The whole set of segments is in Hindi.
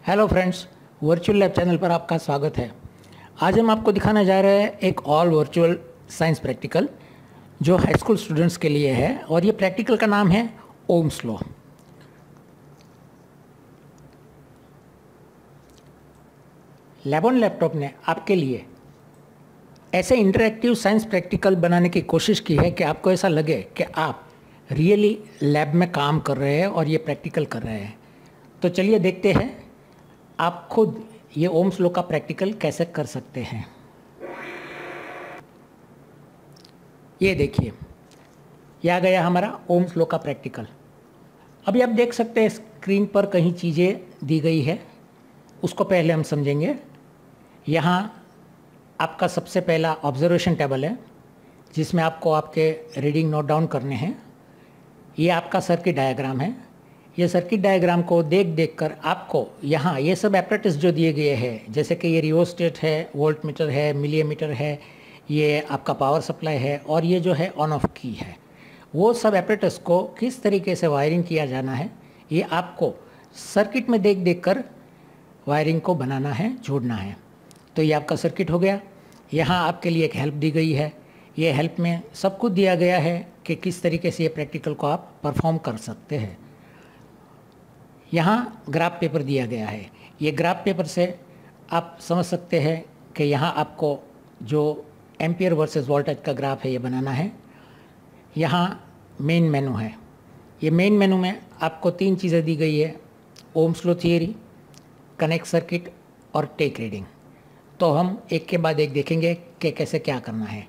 Hello friends, virtual lab channel पर आपका स्वागत है। आज हम आपको दिखाने जा रहे हैं एक ऑल वर्चुअल साइंस प्रैक्टिकल जो हाई स्कूल स्टूडेंट्स के लिए है और ये प्रैक्टिकल का नाम है Ohm's law. Lab on laptop ने आपके लिए ऐसे इंटरैक्टिव साइंस प्रैक्टिकल बनाने की कोशिश की है कि आपको ऐसा लगे कि आप रियली लैब में काम कर रहे हैं और ये प्रैक्टिकल कर रहे हैं। तो चलिए देखते हैं आप खुद ये ओम्स लॉ का प्रैक्टिकल कैसे कर सकते हैं। ये देखिए, ये आ गया हमारा ओम्स लॉ का प्रैक्टिकल। अभी आप देख सकते हैं स्क्रीन पर कहीं चीज़ें दी गई है, उसको पहले हम समझेंगे। यहाँ आपका सबसे पहला ऑब्जर्वेशन टेबल है जिसमें आपको आपके रीडिंग नोट डाउन करने हैं। ये आपका सर्किट डायग्राम है। ये सर्किट डायग्राम को देख कर आपको यहाँ ये सब एपरेटस जो दिए गए हैं, जैसे कि ये रियोस्टेट है, वोल्ट मीटर है, मिलीमीटर है, ये आपका पावर सप्लाई है और ये जो है ऑन ऑफ की है, वो सब एपरेटस को किस तरीके से वायरिंग किया जाना है ये आपको सर्किट में देख कर वायरिंग को बनाना है, जोड़ना है। तो ये आपका सर्किट हो गया। यहाँ आपके लिए एक हेल्प दी गई है। ये हेल्प में सब कुछ दिया गया है कि किस तरीके से ये प्रैक्टिकल को आप परफॉर्म कर सकते हैं। यहाँ ग्राफ पेपर दिया गया है। ये ग्राफ पेपर से आप समझ सकते हैं कि यहाँ आपको जो एम्पियर वर्सेस वोल्टेज का ग्राफ है ये बनाना है। यहाँ मेन मेनू है। ये मेन मेनू में आपको 3 चीज़ें दी गई है: Ohm's law theory, connect circuit और टेक रीडिंग। तो हम एक के बाद एक देखेंगे कि कैसे क्या करना है।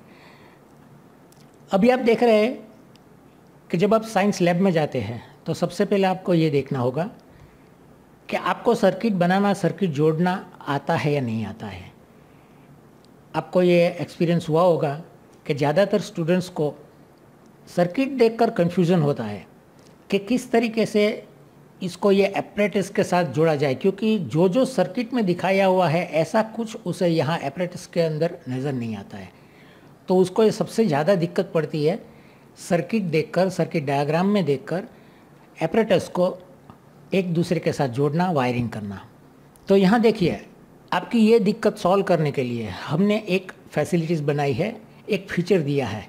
अभी आप देख रहे हैं कि जब आप साइंस लैब में जाते हैं तो सबसे पहले आपको ये देखना होगा कि आपको सर्किट बनाना, सर्किट जोड़ना आता है या नहीं आता है। आपको ये एक्सपीरियंस हुआ होगा कि ज़्यादातर स्टूडेंट्स को सर्किट देखकर कंफ्यूजन होता है कि किस तरीके से इसको ये एपरेटस के साथ जोड़ा जाए, क्योंकि जो जो सर्किट में दिखाया हुआ है ऐसा कुछ उसे यहाँ एपरेटस के अंदर नज़र नहीं आता है। तो उसको ये सबसे ज़्यादा दिक्कत पड़ती है सर्किट देखकर, सर्किट डायग्राम में देखकर एपरेटस को एक दूसरे के साथ जोड़ना, वायरिंग करना। तो यहाँ देखिए, आपकी ये दिक्कत सॉल्व करने के लिए हमने एक फैसिलिटीज़ बनाई है, एक फीचर दिया है।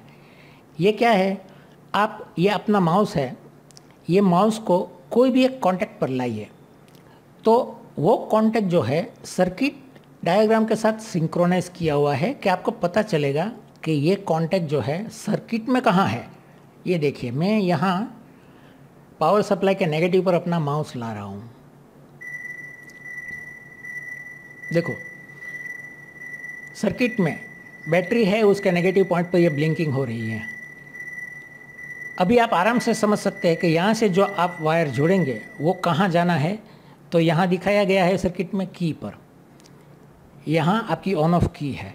ये क्या है? आप ये अपना माउस है, ये माउस को कोई भी एक कॉन्टैक्ट पर लाइए तो वो कॉन्टैक्ट जो है सर्किट डायग्राम के साथ सिंक्रोनाइज किया हुआ है कि आपको पता चलेगा कि ये कॉन्टैक्ट जो है सर्किट में कहाँ है। ये देखिए, मैं यहाँ पावर सप्लाई के नेगेटिव पर अपना माउस ला रहा हूँ। देखो, सर्किट में बैटरी है, उसके नेगेटिव पॉइंट पर ये ब्लिंकिंग हो रही है। अभी आप आराम से समझ सकते हैं कि यहाँ से जो आप वायर जोड़ेंगे वो कहाँ जाना है। तो यहाँ दिखाया गया है सर्किट में की पर, यहाँ आपकी ऑन ऑफ की है,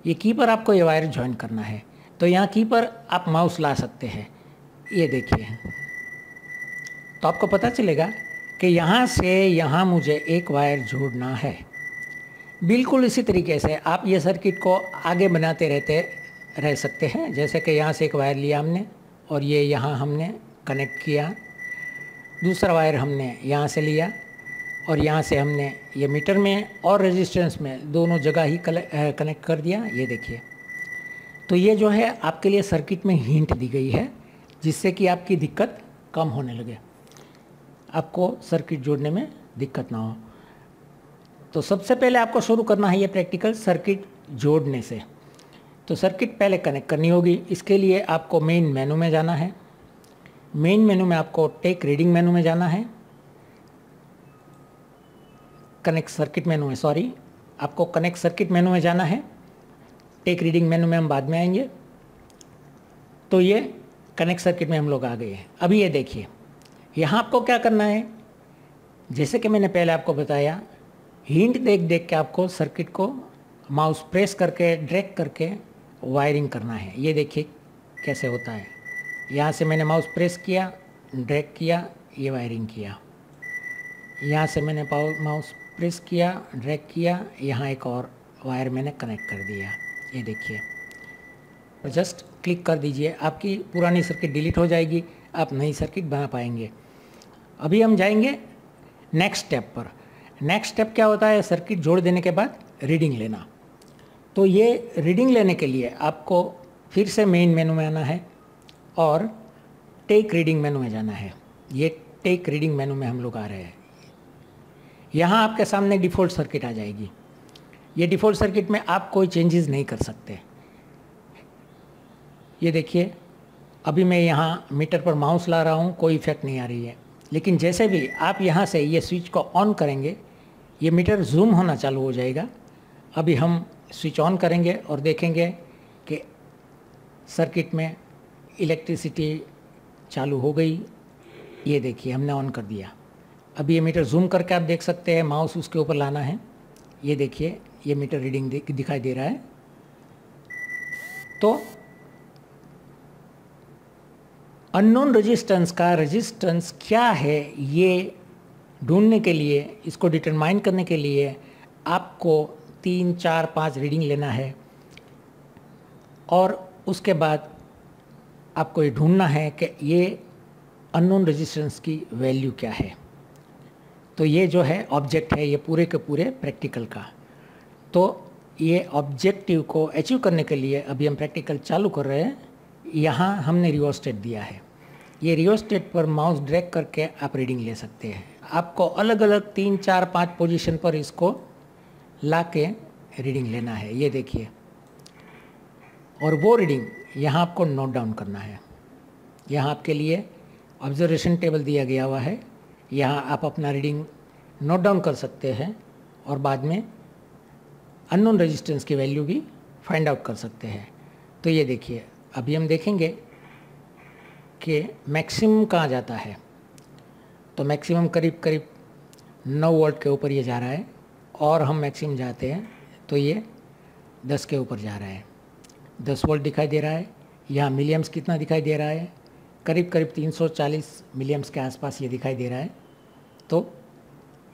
ये की पर आपको ये वायर ज्वाइन करना है। तो यहाँ की पर आप माउस ला सकते हैं। ये देखिए, तो आपको पता चलेगा कि यहाँ से यहाँ मुझे एक वायर जोड़ना है। बिल्कुल इसी तरीके से आप ये सर्किट को आगे बनाते रह सकते हैं। जैसे कि यहाँ से एक वायर लिया हमने और ये यहाँ हमने कनेक्ट किया, दूसरा वायर हमने यहाँ से लिया और यहाँ से हमने ये मीटर में और रेजिस्टेंस में दोनों जगह ही कनेक्ट कर दिया। ये देखिए, तो ये जो है आपके लिए सर्किट में हिंट दी गई है जिससे कि आपकी दिक्कत कम होने लगे, आपको सर्किट जोड़ने में दिक्कत ना हो। तो सबसे पहले आपको शुरू करना है ये प्रैक्टिकल सर्किट जोड़ने से। तो सर्किट पहले कनेक्ट करनी होगी। इसके लिए आपको मेन मेनू में जाना है। मेन मेनू में आपको टेक रीडिंग मेनू में जाना है। कनेक्ट सर्किट मेनू में, सॉरी, आपको कनेक्ट सर्किट मेनू में जाना है। टेक रीडिंग मेनू में हम बाद में आएंगे। तो ये कनेक्ट सर्किट में हम लोग आ गए हैं। अभी ये देखिए, यहाँ आपको क्या करना है, जैसे कि मैंने पहले आपको बताया, हिंट देख के आपको सर्किट को माउस प्रेस करके, ड्रैग करके वायरिंग करना है। ये देखिए कैसे होता है। यहाँ से मैंने माउस प्रेस किया, ड्रैग किया, ये वायरिंग किया। यहाँ से मैंने माउस प्रेस किया, ड्रैग किया, यहाँ एक और वायर मैंने कनेक्ट कर दिया। ये देखिए, जस्ट क्लिक कर दीजिए, आपकी पुरानी सर्किट डिलीट हो जाएगी, आप नई सर्किट बना पाएंगे। अभी हम जाएंगे नेक्स्ट स्टेप पर। नेक्स्ट स्टेप क्या होता है, सर्किट जोड़ देने के बाद रीडिंग लेना। तो ये रीडिंग लेने के लिए आपको फिर से मेन मेनू में आना है और टेक रीडिंग मेनू में जाना है। ये टेक रीडिंग मेनू में हम लोग आ रहे हैं। यहाँ आपके सामने डिफ़ॉल्ट सर्किट आ जाएगी। ये डिफ़ॉल्ट सर्किट में आप कोई चेंजेस नहीं कर सकते। ये देखिए, अभी मैं यहाँ मीटर पर माउस ला रहा हूँ, कोई इफेक्ट नहीं आ रही है। लेकिन जैसे भी आप यहाँ से ये स्विच को ऑन करेंगे, ये मीटर जूम होना चालू हो जाएगा। अभी हम स्विच ऑन करेंगे और देखेंगे कि सर्किट में इलेक्ट्रिसिटी चालू हो गई। ये देखिए, हमने ऑन कर दिया। अभी ये मीटर जूम करके आप देख सकते हैं, माउस उसके ऊपर लाना है। ये देखिए, ये मीटर रीडिंग दिखाई दे रहा है। तो अननोन रेजिस्टेंस का रेजिस्टेंस क्या है, ये ढूंढने के लिए, इसको डिटरमाइन करने के लिए आपको 3, 4, 5 रीडिंग लेना है और उसके बाद आपको ये ढूंढना है कि ये अननोन रेजिस्टेंस की वैल्यू क्या है। तो ये जो है ऑब्जेक्ट है, ये पूरे के पूरे प्रैक्टिकल का। तो ये ऑब्जेक्टिव को अचीव करने के लिए अभी हम प्रैक्टिकल चालू कर रहे हैं। यहाँ हमने रियोस्टेट दिया है। ये रियोस्टेट पर माउस ड्रैग करके आप रीडिंग ले सकते हैं। आपको अलग अलग 3, 4, 5 पोजीशन पर इसको ला के रीडिंग लेना है। ये देखिए, और वो रीडिंग यहाँ आपको नोट डाउन करना है। यहाँ आपके लिए ऑब्जर्वेशन टेबल दिया गया हुआ है। यहाँ आप अपना रीडिंग नोट डाउन कर सकते हैं और बाद में अननोन रेजिस्टेंस की वैल्यू भी फाइंड आउट कर सकते हैं। तो ये देखिए, अभी हम देखेंगे कि मैक्सिमम कहाँ जाता है। तो मैक्सिमम करीब करीब 9 वोल्ट के ऊपर ये जा रहा है और हम मैक्सिमम जाते हैं तो ये 10 के ऊपर जा रहा है। 10 वोल्ट दिखाई दे रहा है। यहाँ मिलियम्स कितना दिखाई दे रहा है, करीब करीब 340 मिलियम्स के आसपास ये दिखाई दे रहा है। तो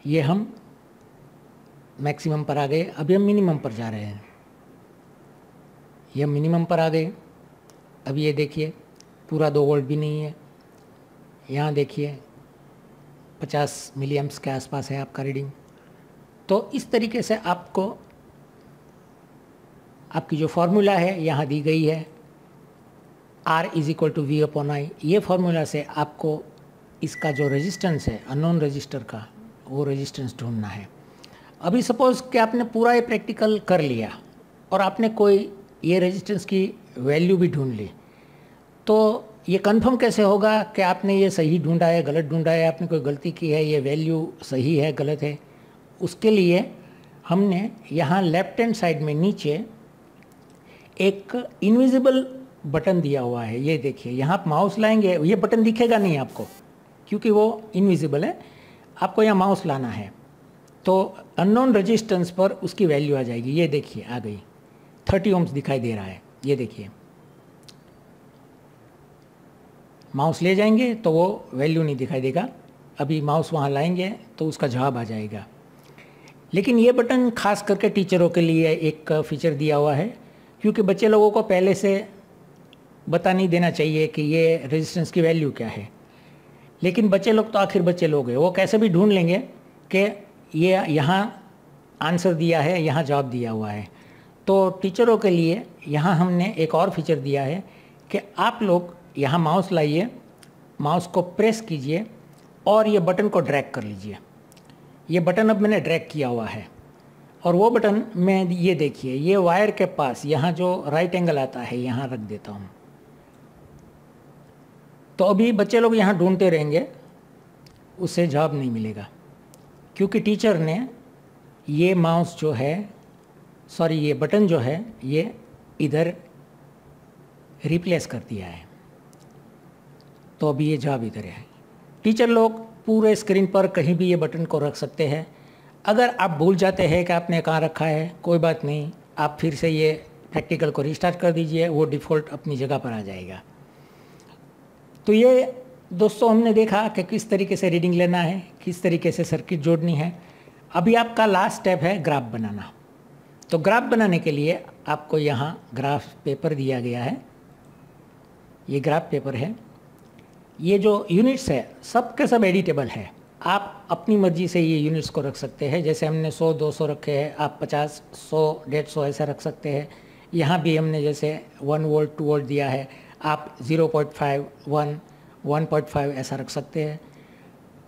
ये हम मैक्सिमम पर आ गए। अभी हम मिनिमम पर जा रहे हैं। ये मिनिमम पर आ गए। अभी ये देखिए, पूरा 2 वोल्ट भी नहीं है। यहाँ देखिए 50 मिलियम्स के आसपास है आपका रीडिंग। तो इस तरीके से आपको आपकी जो फॉर्मूला है यहाँ दी गई है, R = V/I। ये फार्मूला से आपको इसका जो रेजिस्टेंस है अननोन रजिस्टर का, वो रेजिस्टेंस ढूंढना है। अभी सपोज़ कि आपने पूरा ये प्रैक्टिकल कर लिया और आपने कोई ये रेजिस्टेंस की वैल्यू भी ढूंढ ली, तो ये कंफर्म कैसे होगा कि आपने ये सही ढूंढा है, गलत ढूंढा है, आपने कोई गलती की है, ये वैल्यू सही है, गलत है? उसके लिए हमने यहाँ लेफ्ट हैंड साइड में नीचे एक इनविजिबल बटन दिया हुआ है। ये देखिए, यहाँ आप माउस लाएंगे, ये बटन दिखेगा नहीं आपको क्योंकि वो इनविजिबल है। आपको यहाँ माउस लाना है तो अननोन रेजिस्टेंस पर उसकी वैल्यू आ जाएगी। ये देखिए, आ गई, 30 ओम्स दिखाई दे रहा है। ये देखिए, माउस ले जाएंगे तो वो वैल्यू नहीं दिखाई देगा। अभी माउस वहाँ लाएंगे तो उसका जवाब आ जाएगा। लेकिन ये बटन खास करके टीचरों के लिए एक फ़ीचर दिया हुआ है, क्योंकि बच्चे लोगों को पहले से बता नहीं देना चाहिए कि ये रेजिस्टेंस की वैल्यू क्या है। लेकिन बच्चे लोग तो आखिर बच्चे लोग हैं, वो कैसे भी ढूंढ लेंगे कि ये यहाँ आंसर दिया है, यहाँ जवाब दिया हुआ है। तो टीचरों के लिए यहाँ हमने एक और फीचर दिया है कि आप लोग यहाँ माउस लाइए, माउस को प्रेस कीजिए और ये बटन को ड्रैग कर लीजिए। ये बटन अब मैंने ड्रैग किया हुआ है और वो बटन मैं, ये देखिए, ये वायर के पास यहाँ जो राइट एंगल आता है यहाँ रख देता हूँ। तो अभी बच्चे लोग यहाँ ढूंढते रहेंगे, उससे जवाब नहीं मिलेगा, क्योंकि टीचर ने ये माउस जो है, सॉरी ये बटन जो है, ये इधर रिप्लेस कर दिया है। तो अभी ये जवाब इधर है। टीचर लोग पूरे स्क्रीन पर कहीं भी ये बटन को रख सकते हैं। अगर आप भूल जाते हैं कि आपने कहाँ रखा है, कोई बात नहीं, आप फिर से ये प्रैक्टिकल को रिस्टार्ट कर दीजिए, वो डिफ़ॉल्ट अपनी जगह पर आ जाएगा। तो ये दोस्तों हमने देखा कि किस तरीके से रीडिंग लेना है, किस तरीके से सर्किट जोड़नी है। अभी आपका लास्ट स्टेप है ग्राफ बनाना। तो ग्राफ बनाने के लिए आपको यहाँ ग्राफ पेपर दिया गया है। ये ग्राफ पेपर है। ये जो यूनिट्स है सब के सब एडिटेबल है। आप अपनी मर्जी से ये यूनिट्स को रख सकते हैं। जैसे हमने 100 200 रखे हैं, आप 50 100 150 ऐसा रख सकते हैं। यहाँ भी हमने जैसे 1 वोल्ट 2 वोल्ट दिया है, आप 0.5 1 1.5 ऐसा रख सकते हैं।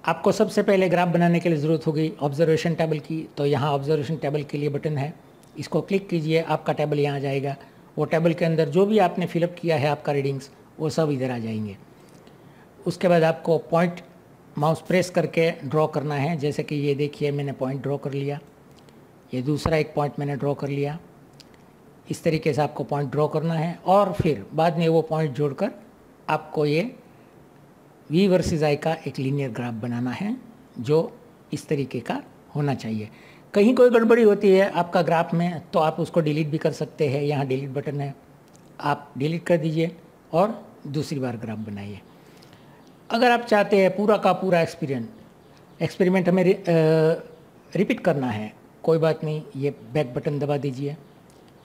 आपको सबसे पहले ग्राफ बनाने के लिए ज़रूरत होगी ऑब्जर्वेशन टेबल की। तो यहाँ ऑब्जर्वेशन टेबल के लिए बटन है, इसको क्लिक कीजिए, आपका टेबल यहाँ आ जाएगा। वो टेबल के अंदर जो भी आपने फिलअप किया है आपका रीडिंग्स, वो सब इधर आ जाएंगे। उसके बाद आपको पॉइंट माउस प्रेस करके ड्रॉ करना है। जैसे कि ये देखिए मैंने पॉइंट ड्रॉ कर लिया, ये दूसरा एक पॉइंट मैंने ड्रॉ कर लिया। इस तरीके से आपको पॉइंट ड्रॉ करना है और फिर बाद में वो पॉइंट जोड़कर आपको ये V वर्सेस I का एक लीनियर ग्राफ बनाना है, जो इस तरीके का होना चाहिए। कहीं कोई गड़बड़ी होती है आपका ग्राफ में तो आप उसको डिलीट भी कर सकते हैं। यहाँ डिलीट बटन है, आप डिलीट कर दीजिए और दूसरी बार ग्राफ बनाइए। अगर आप चाहते हैं पूरा का पूरा एक्सपेरिमेंट हमें रिपीट करना है, कोई बात नहीं, ये बैक बटन दबा दीजिए,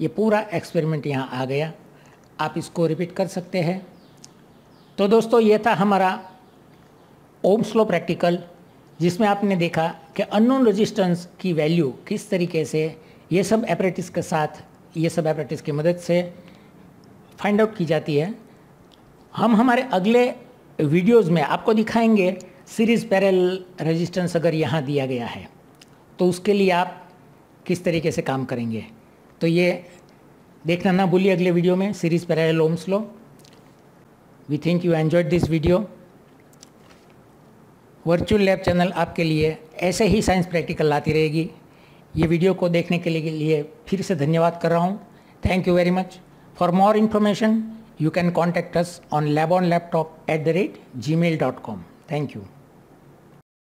ये पूरा एक्सपेरिमेंट यहाँ आ गया, आप इसको रिपीट कर सकते हैं। तो दोस्तों ये था हमारा ओम्स लॉ प्रैक्टिकल, जिसमें आपने देखा कि अननोन रेजिस्टेंस की वैल्यू किस तरीके से ये सब एपरेटिस के साथ, ये सब एपरेटिस की मदद से फाइंड आउट की जाती है। हम हमारे अगले वीडियोज़ में आपको दिखाएंगे सीरीज़ पैरेलल रेजिस्टेंस अगर यहाँ दिया गया है तो उसके लिए आप किस तरीके से काम करेंगे। तो ये देखना ना भूलिए अगले वीडियो में, series parallel Ohm's law. We think you enjoyed this video. Virtual lab channel आपके लिए ऐसे ही साइंस प्रैक्टिकल लाती रहेगी। ये वीडियो को देखने के लिए फिर से धन्यवाद कर रहा हूँ। Thank you very much. For more information you can contact us on labonlaptop@gmail.com. Thank you.